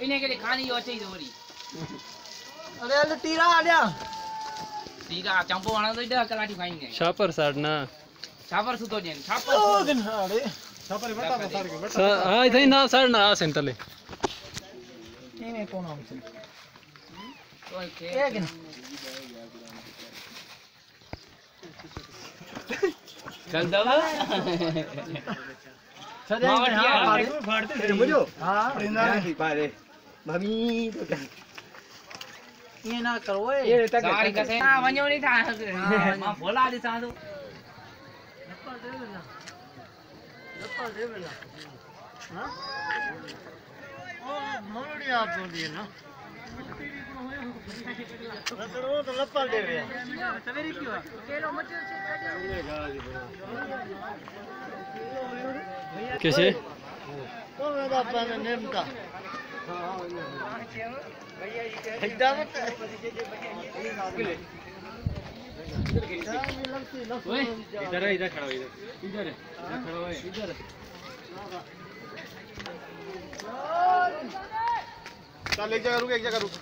इन्हें के लिए खानी हो चाहिए थोड़ी अरे अल्ले टीरा आ गया टीरा चंपो वाला तो इधर कराटी खाएंगे शापर साड़ना छापर सुतो जेन छापर ओ दिन अरे छापर बता बता के बता हां इधर ना साड़ना आ सेंटले इने कौन हमसे ओके एक दिन चल दवा सदा फाड़ते थे मुझे हां परिंदा नहीं पारे मम्मी तो ये ना करो ये तक सारी कसे हां वणो नहीं था हां बोला दी साधु लपा दे बेला हां ओ मोड़ी आप बोल दिए ना रतड़ो तो लपा दे रे सवेरे क्यों केलो मच कैसे तो मेरा अपन नेम का इधर इधर खड़ा हो इधर खड़ा हो इधर चल एक जगह रुक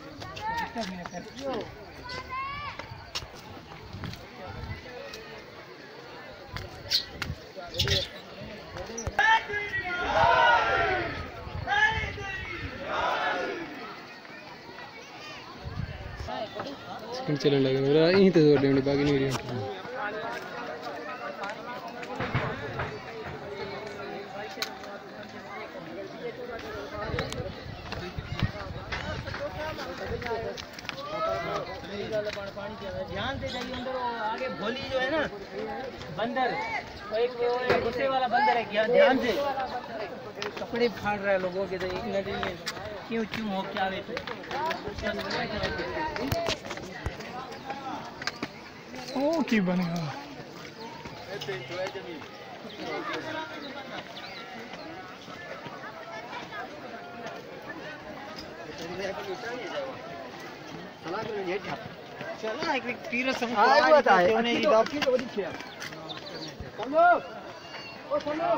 चलने लगे मेरा यहीं तो जोड़ देंगे बाकी नहीं रही ध्यान से जाइए अंदर आगे भोली जो है ना बंदर एक गुस्से वाला बंदर है क्या ध्यान से कपड़े फाड़ रहा है लोगों के तो एक नदी में क्यों क्यों हो क्या वे ओ की बनेगा चला एक तीर सब आ बता है नहीं डॉक्टर को दिखे चलो ओ चलो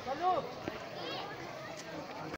चलो